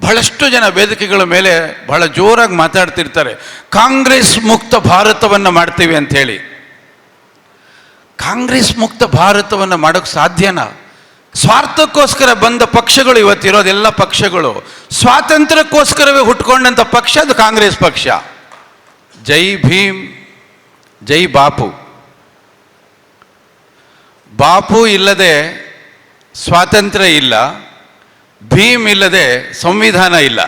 ಬಹಳಷ್ಟು ಜನ ವೇದಿಕೆಗಳ ಮೇಲೆ ಬಹಳ ಜೋರಾಗಿ ಮಾತಾಡ್ತಿರ್ತಾರೆ, ಕಾಂಗ್ರೆಸ್ ಮುಕ್ತ ಭಾರತವನ್ನು ಮಾಡ್ತೀವಿ ಅಂಥೇಳಿ. ಕಾಂಗ್ರೆಸ್ ಮುಕ್ತ ಭಾರತವನ್ನು ಮಾಡೋಕ್ಕೆ ಸಾಧ್ಯನಾ? ಸ್ವಾರ್ಥಕ್ಕೋಸ್ಕರ ಬಂದ ಪಕ್ಷಗಳು ಇವತ್ತಿರೋದೆಲ್ಲ ಪಕ್ಷಗಳು ಸ್ವಾತಂತ್ರ್ಯಕ್ಕೋಸ್ಕರವೇ ಹುಟ್ಕೊಂಡಂಥ ಪಕ್ಷ ಅದು ಕಾಂಗ್ರೆಸ್ ಪಕ್ಷ. ಜೈ ಭೀಮ್, ಜೈ ಬಾಪು. ಬಾಪು ಇಲ್ಲದೆ ಸ್ವಾತಂತ್ರ್ಯ ಇಲ್ಲ, ಭೀಮ್ ಇಲ್ಲದೆ ಸಂವಿಧಾನ ಇಲ್ಲ.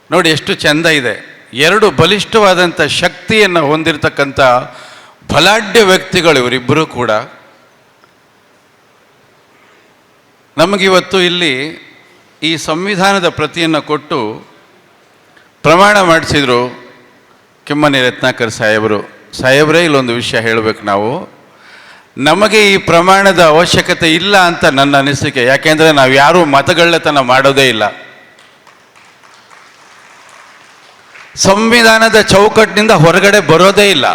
ನೋಡಿ ಎಷ್ಟು ಚೆಂದ ಇದೆ. ಎರಡು ಬಲಿಷ್ಠವಾದಂಥ ಶಕ್ತಿಯನ್ನು ಹೊಂದಿರತಕ್ಕಂಥ ಬಲಾಢ್ಯ ವ್ಯಕ್ತಿಗಳು ಇವರಿಬ್ಬರೂ ಕೂಡ. ನಮಗಿವತ್ತು ಇಲ್ಲಿ ಈ ಸಂವಿಧಾನದ ಪ್ರತಿಯನ್ನು ಕೊಟ್ಟು ಪ್ರಮಾಣ ಮಾಡಿಸಿದರು ಕಿಮ್ಮನೆ ರತ್ನಾಕರ್ ಸಾಹೇಬರೇ ಇಲ್ಲೊಂದು ವಿಷಯ ಹೇಳಬೇಕು. ನಾವು ನಮಗೆ ಈ ಪ್ರಮಾಣದ ಅವಶ್ಯಕತೆ ಇಲ್ಲ ಅಂತ ನನ್ನ ಅನಿಸಿಕೆ. ಯಾಕೆಂದರೆ ನಾವು ಯಾರೂ ಮತಗಳ್ಳತನ ಮಾಡೋದೇ ಇಲ್ಲ. ಸಂವಿಧಾನದ ಚೌಕಟ್ಟಿನಿಂದ ಹೊರಗಡೆ ಬರೋದೇ ಇಲ್ಲ.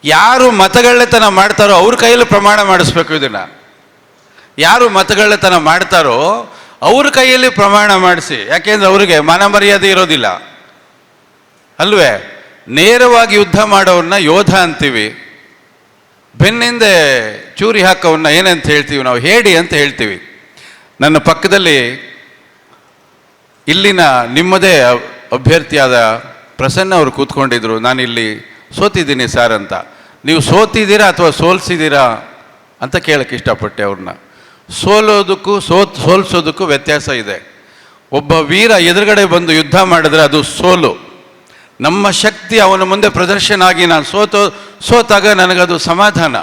ಯಾರು ಮತಗಳ್ಳತನ ಮಾಡ್ತಾರೋ ಅವ್ರ ಕೈಯಲ್ಲಿ ಪ್ರಮಾಣ ಮಾಡಿಸ್ಬೇಕು. ಇದನ್ನು ಯಾರು ಮತಗಳ್ಳತನ ಮಾಡ್ತಾರೋ ಅವ್ರ ಕೈಯಲ್ಲಿ ಪ್ರಮಾಣ ಮಾಡಿಸಿ. ಯಾಕೆಂದರೆ ಅವರಿಗೆ ಮಾನ ಮರ್ಯಾದೆ ಇರೋದಿಲ್ಲ ಅಲ್ವೇ? ನೇರವಾಗಿ ಯುದ್ಧ ಮಾಡೋರನ್ನ ಯೋಧ ಅಂತೀವಿ, ಬೆನ್ನಿಂದೆ ಚೂರಿ ಹಾಕೋವನ್ನ ಏನಂತ ಹೇಳ್ತೀವಿ ನಾವು? ಹೇಡಿ ಅಂತ ಹೇಳ್ತೀವಿ. ನನ್ನ ಪಕ್ಕದಲ್ಲಿ ಇಲ್ಲಿನ ನಿಮ್ಮದೇ ಅಭ್ಯರ್ಥಿಯಾದ ಪ್ರಸನ್ನ ಅವರು ಕೂತ್ಕೊಂಡಿದ್ರು. ನಾನಿಲ್ಲಿ ಸೋತಿದ್ದೀನಿ ಸರ್ ಅಂತ. ನೀವು ಸೋತಿದ್ದೀರಾ ಅಥವಾ ಸೋಲ್ಸಿದ್ದೀರಾ ಅಂತ ಕೇಳಕ್ಕೆ ಇಷ್ಟಪಟ್ಟೆ ಅವ್ರನ್ನ. ಸೋಲೋದಕ್ಕೂ ಸೋಲ್ಸೋದಕ್ಕೂ ವ್ಯತ್ಯಾಸ ಇದೆ. ಒಬ್ಬ ವೀರ ಎದುರುಗಡೆ ಬಂದು ಯುದ್ಧ ಮಾಡಿದ್ರೆ ಅದು ಸೋಲು. ನಮ್ಮ ಶಕ್ತಿ ಅವನ ಮುಂದೆ ಪ್ರದರ್ಶನ ಆಗಿ ನಾನು ಸೋತಾಗ ನನಗದು ಸಮಾಧಾನ.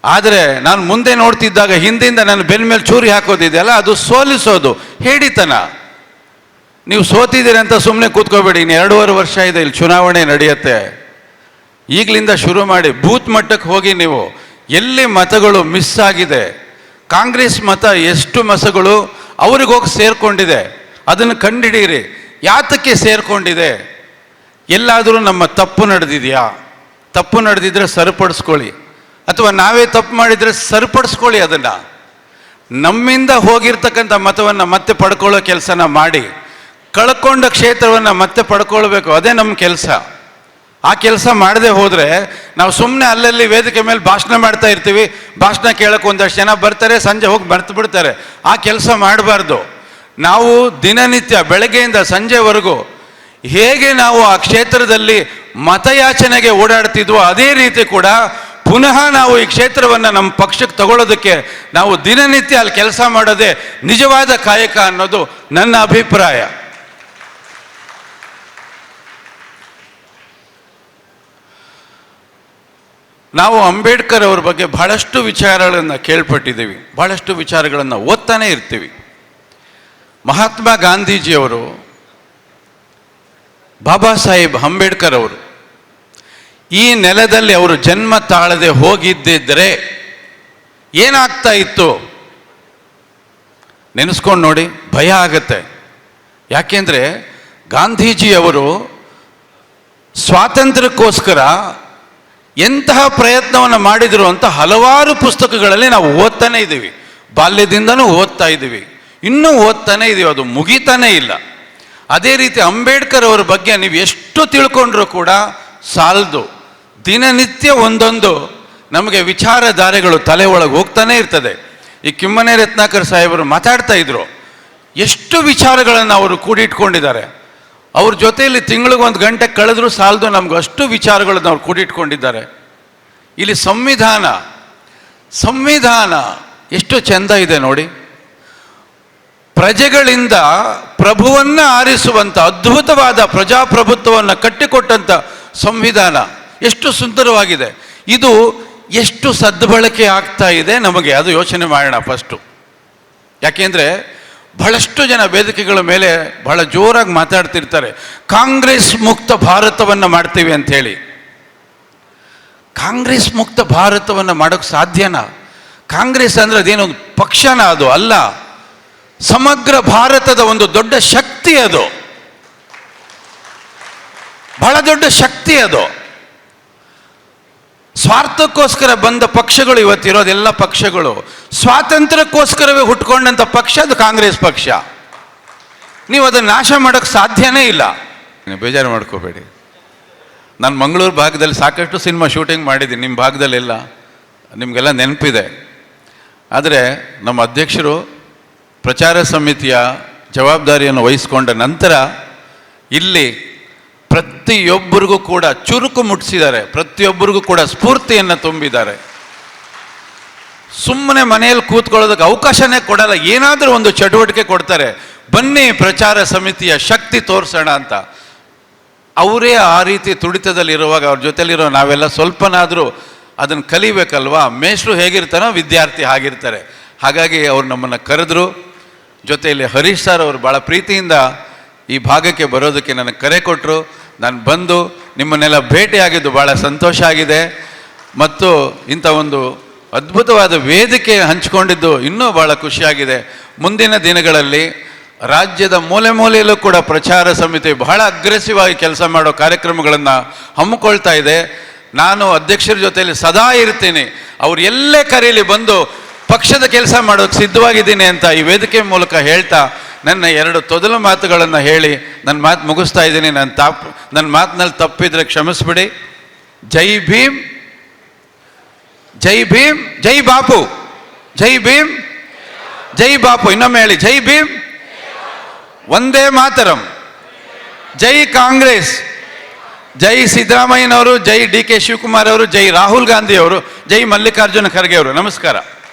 ಆದರೆ ನಾನು ಮುಂದೆ ನೋಡ್ತಿದ್ದಾಗ ಹಿಂದಿಂದ ನನ್ನ ಬೆನ್ನ ಮೇಲೆ ಚೂರಿ ಹಾಕೋದಿದೆಯಲ್ಲ, ಅದು ಸೋಲಿಸೋದು, ಹೇಡಿತನ. ನೀವು ಸೋತಿದ್ದೀರಿ ಅಂತ ಸುಮ್ಮನೆ ಕೂತ್ಕೋಬೇಡಿ. ಇನ್ನು 2.5 ವರ್ಷ ಇದೆ, ಇಲ್ಲಿ ಚುನಾವಣೆ ನಡೆಯುತ್ತೆ. ಈಗಲಿಂದ ಶುರು ಮಾಡಿ ಬೂತ್ ಮಟ್ಟಕ್ಕೆ ಹೋಗಿ ನೀವು ಎಲ್ಲಿ ಮತಗಳು ಮಿಸ್ ಆಗಿದೆ, ಕಾಂಗ್ರೆಸ್ ಮತ ಎಷ್ಟು ಮತಗಳು ಅವ್ರಿಗೆ ಹೋಗಿ ಸೇರಿಕೊಂಡಿದೆ ಅದನ್ನು ಕಂಡುಹಿಡಿಯಿರಿ. ಯಾತಕ್ಕೆ ಸೇರಿಕೊಂಡಿದೆ? ಎಲ್ಲಾದರೂ ನಮ್ಮ ತಪ್ಪು ನಡೆದಿದೆಯಾ? ತಪ್ಪು ನಡೆದಿದ್ರೆ ಸರಿಪಡಿಸ್ಕೊಳ್ಳಿ, ಅಥವಾ ನಾವೇ ತಪ್ಪು ಮಾಡಿದರೆ ಸರಿಪಡಿಸ್ಕೊಳ್ಳಿ. ಅದನ್ನು ನಮ್ಮಿಂದ ಹೋಗಿರ್ತಕ್ಕಂಥ ಮತವನ್ನು ಮತ್ತೆ ಪಡ್ಕೊಳ್ಳೋ ಕೆಲಸನ ಮಾಡಿ, ಕಳ್ಕೊಂಡ ಕ್ಷೇತ್ರವನ್ನು ಮತ್ತೆ ಪಡ್ಕೊಳ್ಬೇಕು. ಅದೇ ನಮ್ಮ ಕೆಲಸ. ಆ ಕೆಲಸ ಮಾಡದೆ ಹೋದರೆ ನಾವು ಸುಮ್ಮನೆ ಅಲ್ಲಲ್ಲಿ ವೇದಿಕೆ ಮೇಲೆ ಭಾಷಣ ಮಾಡ್ತಾ ಇರ್ತೀವಿ. ಭಾಷಣ ಕೇಳೋಕೆ ಒಂದಷ್ಟು ಜನ ಬರ್ತಾರೆ, ಸಂಜೆ ಹೋಗಿ ಮರ್ತು ಬಿಡ್ತಾರೆ. ಆ ಕೆಲಸ ಮಾಡಬಾರ್ದು. ನಾವು ದಿನನಿತ್ಯ ಬೆಳಗ್ಗೆಯಿಂದ ಸಂಜೆವರೆಗೂ ಹೇಗೆ ನಾವು ಆ ಕ್ಷೇತ್ರದಲ್ಲಿ ಮತಯಾಚನೆಗೆ ಓಡಾಡ್ತಿದ್ವೋ ಅದೇ ರೀತಿ ಕೂಡ ಪುನಃ ನಾವು ಈ ಕ್ಷೇತ್ರವನ್ನು ನಮ್ಮ ಪಕ್ಷಕ್ಕೆ ತಗೊಳ್ಳೋದಕ್ಕೆ ನಾವು ದಿನನಿತ್ಯ ಅಲ್ಲಿ ಕೆಲಸ ಮಾಡೋದೇ ನಿಜವಾದ ಕಾಯಕ ಅನ್ನೋದು ನನ್ನ ಅಭಿಪ್ರಾಯ. ನಾವು ಅಂಬೇಡ್ಕರ್ ಅವ್ರ ಬಗ್ಗೆ ಬಹಳಷ್ಟು ವಿಚಾರಗಳನ್ನು ಕೇಳ್ಪಟ್ಟಿದ್ದೀವಿ, ಬಹಳಷ್ಟು ವಿಚಾರಗಳನ್ನು ಓದ್ತಾನೆ ಇರ್ತೀವಿ. ಮಹಾತ್ಮ ಗಾಂಧೀಜಿಯವರು, ಬಾಬಾ ಸಾಹೇಬ್ ಅಂಬೇಡ್ಕರ್ ಅವರು ಈ ನೆಲದಲ್ಲಿ ಅವರು ಜನ್ಮ ತಾಳದೆ ಹೋಗಿದ್ದಿದ್ರೆ ಏನಾಗ್ತಾ ಇತ್ತು ನೆನೆಸ್ಕೊಂಡು ನೋಡಿ, ಭಯ ಆಗತ್ತೆ. ಯಾಕೆಂದರೆ ಗಾಂಧೀಜಿಯವರು ಸ್ವಾತಂತ್ರ್ಯಕ್ಕೋಸ್ಕರ ಎಂತಹ ಪ್ರಯತ್ನವನ್ನು ಮಾಡಿದರು ಅಂತ ಹಲವಾರು ಪುಸ್ತಕಗಳಲ್ಲಿ ನಾವು ಓದ್ತಾನೆ ಇದ್ದೀವಿ. ಬಾಲ್ಯದಿಂದನೂ ಓದ್ತಾ ಇದ್ದೀವಿ, ಇನ್ನೂ ಓದ್ತಾನೆ ಇದ್ದೀವಿ, ಅದು ಮುಗಿತಾನೇ ಇಲ್ಲ. ಅದೇ ರೀತಿ ಅಂಬೇಡ್ಕರ್ ಅವರ ಬಗ್ಗೆ ನೀವು ಎಷ್ಟು ತಿಳ್ಕೊಂಡ್ರೂ ಕೂಡ ಸಾಲದು. ದಿನನಿತ್ಯ ಒಂದೊಂದು ನಮಗೆ ವಿಚಾರಧಾರೆಗಳು ತಲೆ ಒಳಗೆ ಹೋಗ್ತಾನೆ ಇರ್ತದೆ. ಈ ಕಿಮ್ಮನೆ ರತ್ನಾಕರ್ ಸಾಹೇಬರು ಮಾತಾಡ್ತಾ ಇದ್ರು, ಎಷ್ಟು ವಿಚಾರಗಳನ್ನು ಅವರು ಕೂಡಿಟ್ಕೊಂಡಿದ್ದಾರೆ. ಅವ್ರ ಜೊತೆಯಲ್ಲಿ ತಿಂಗಳಿಗೆ 1 ಗಂಟೆ ಕಳೆದ್ರೂ ಸಾಲದು, ನಮ್ಗೆ ಅಷ್ಟು ವಿಚಾರಗಳನ್ನು ಅವ್ರು ಕೂಡಿಟ್ಕೊಂಡಿದ್ದಾರೆ. ಇಲ್ಲಿ ಸಂವಿಧಾನ ಎಷ್ಟು ಚೆಂದ ಇದೆ ನೋಡಿ. ಪ್ರಜೆಗಳಿಂದ ಪ್ರಭುವನ್ನು ಆರಿಸುವಂಥ ಅದ್ಭುತವಾದ ಪ್ರಜಾಪ್ರಭುತ್ವವನ್ನು ಕಟ್ಟಿಕೊಟ್ಟಂಥ ಸಂವಿಧಾನ ಎಷ್ಟು ಸುಂದರವಾಗಿದೆ. ಇದು ಎಷ್ಟು ಸದ್ಬಳಕೆ ಆಗ್ತಾ ಇದೆ ನಮಗೆ, ಅದು ಯೋಚನೆ ಮಾಡೋಣ ಫಸ್ಟು. ಯಾಕೆಂದರೆ ಬಹಳಷ್ಟು ಜನ ವೇದಿಕೆಗಳ ಮೇಲೆ ಬಹಳ ಜೋರಾಗಿ ಮಾತಾಡ್ತಿರ್ತಾರೆ, ಕಾಂಗ್ರೆಸ್ ಮುಕ್ತ ಭಾರತವನ್ನು ಮಾಡ್ತೀವಿ ಅಂಥೇಳಿ. ಕಾಂಗ್ರೆಸ್ ಮುಕ್ತ ಭಾರತವನ್ನು ಮಾಡೋಕ್ಕೆ ಸಾಧ್ಯನಾ? ಕಾಂಗ್ರೆಸ್ ಅಂದರೆ ಅದೇನೊಂದು ಪಕ್ಷನ? ಅದು ಅಲ್ಲ, ಸಮಗ್ರ ಭಾರತದ ಒಂದು ದೊಡ್ಡ ಶಕ್ತಿ. ಅದು ಬಹಳ ದೊಡ್ಡ ಶಕ್ತಿ. ಅದು ಸ್ವಾರ್ಥಕ್ಕೋಸ್ಕರ ಬಂದ ಪಕ್ಷಗಳು ಇವತ್ತಿರೋದೆಲ್ಲ ಪಕ್ಷಗಳು ಸ್ವಾತಂತ್ರ್ಯಕ್ಕೋಸ್ಕರವೇ ಹುಟ್ಕೊಂಡಂಥ ಪಕ್ಷ ಅದು ಕಾಂಗ್ರೆಸ್ ಪಕ್ಷ. ನೀವು ಅದನ್ನು ನಾಶ ಮಾಡೋಕ್ಕೆ ಸಾಧ್ಯನೇ ಇಲ್ಲ. ಬೇಜಾರು ಮಾಡ್ಕೋಬೇಡಿ. ನಾನು ಮಂಗಳೂರು ಭಾಗದಲ್ಲಿ ಸಾಕಷ್ಟು ಸಿನಿಮಾ ಶೂಟಿಂಗ್ ಮಾಡಿದ್ದೀನಿ, ನಿಮ್ಮ ಭಾಗದಲ್ಲೆಲ್ಲ ನಿಮಗೆಲ್ಲ ನೆನಪಿದೆ. ಆದರೆ ನಮ್ಮ ಅಧ್ಯಕ್ಷರು ಪ್ರಚಾರ ಸಮಿತಿಯ ಜವಾಬ್ದಾರಿಯನ್ನು ವಹಿಸ್ಕೊಂಡ ನಂತರ ಇಲ್ಲಿ ಪ್ರತಿಯೊಬ್ಬರಿಗೂ ಕೂಡ ಚುರುಕು ಮುಟ್ಟಿಸಿದ್ದಾರೆ, ಪ್ರತಿಯೊಬ್ಬರಿಗೂ ಕೂಡ ಸ್ಫೂರ್ತಿಯನ್ನು ತುಂಬಿದ್ದಾರೆ. ಸುಮ್ಮನೆ ಮನೆಯಲ್ಲಿ ಕೂತ್ಕೊಳ್ಳೋದಕ್ಕೆ ಅವಕಾಶನೇ ಕೊಡಲ್ಲ, ಏನಾದರೂ ಒಂದು ಚಟುವಟಿಕೆ ಕೊಡ್ತಾರೆ. ಬನ್ನಿ ಪ್ರಚಾರ ಸಮಿತಿಯ ಶಕ್ತಿ ತೋರಿಸೋಣ ಅಂತ. ಅವರೇ ಆ ರೀತಿ ತುಡಿತದಲ್ಲಿರುವಾಗ ಅವ್ರ ಜೊತೆಲಿರೋ ನಾವೆಲ್ಲ ಸ್ವಲ್ಪನಾದರೂ ಅದನ್ನು ಕಲಿಬೇಕಲ್ವಾ. ಮೇಷ್ಟ್ರು ಹೇಗಿರ್ತಾರೋ ವಿದ್ಯಾರ್ಥಿ ಆಗಿರ್ತಾರೆ. ಹಾಗಾಗಿ ಅವ್ರು ನಮ್ಮನ್ನು ಕರೆದ್ರು. ಜೊತೆಯಲ್ಲಿ ಹರೀಶ್ ಸರ್ ಅವರು ಭಾಳ ಪ್ರೀತಿಯಿಂದ ಈ ಭಾಗಕ್ಕೆ ಬರೋದಕ್ಕೆ ನನಗೆ ಕರೆ ಕೊಟ್ಟರು. ನಾನು ಬಂದು ನಿಮ್ಮನ್ನೆಲ್ಲ ಭೇಟಿಯಾಗಿದ್ದು ಭಾಳ ಸಂತೋಷ ಆಗಿದೆ. ಮತ್ತು ಇಂಥ ಒಂದು ಅದ್ಭುತವಾದ ವೇದಿಕೆ ಹಂಚಿಕೊಂಡಿದ್ದು ಇನ್ನೂ ಭಾಳ ಖುಷಿಯಾಗಿದೆ. ಮುಂದಿನ ದಿನಗಳಲ್ಲಿ ರಾಜ್ಯದ ಮೂಲೆ ಮೂಲೆಯಲ್ಲೂ ಕೂಡ ಪ್ರಚಾರ ಸಮಿತಿ ಬಹಳ ಅಗ್ರೆಸಿವ್ ಆಗಿ ಕೆಲಸ ಮಾಡೋ ಕಾರ್ಯಕ್ರಮಗಳನ್ನು ಹಮ್ಮಿಕೊಳ್ತಾ ಇದೆ. ನಾನು ಅಧ್ಯಕ್ಷರ ಜೊತೆಯಲ್ಲಿ ಸದಾ ಇರ್ತೀನಿ. ಅವ್ರು ಎಲ್ಲೇ ಕರೀಲಿ ಬಂದು ಪಕ್ಷದ ಕೆಲಸ ಮಾಡೋಕ್ಕೆ ಸಿದ್ಧವಾಗಿದ್ದೀನಿ ಅಂತ ಈ ವೇದಿಕೆ ಮೂಲಕ ಹೇಳ್ತಾ ನನ್ನ 2 ತೊದಲು ಮಾತುಗಳನ್ನು ಹೇಳಿ ನನ್ನ ಮಾತು ಮುಗಿಸ್ತಾ ಇದ್ದೀನಿ. ನನ್ನ ಮಾತಿನಲ್ಲಿ ತಪ್ಪಿದ್ರೆ ಕ್ಷಮಿಸ್ಬಿಡಿ. ಜೈ ಭೀಮ್, ಜೈ ಭೀಮ್, ಜೈ ಬಾಪು, ಜೈ ಭೀಮ್, ಜೈ ಬಾಪು. ಇನ್ನೊಮ್ಮೆ ಹೇಳಿ, ಜೈ ಭೀಮ್, ವಂದೇ ಮಾತರಂ, ಜೈ ಕಾಂಗ್ರೆಸ್, ಜೈ ಸಿದ್ದರಾಮಯ್ಯನವರು, ಜೈ ಡಿ ಕೆ ಶಿವಕುಮಾರ್ ಅವರು, ಜೈ ರಾಹುಲ್ ಗಾಂಧಿ ಅವರು, ಜೈ ಮಲ್ಲಿಕಾರ್ಜುನ ಖರ್ಗೆ ಅವರು. ನಮಸ್ಕಾರ.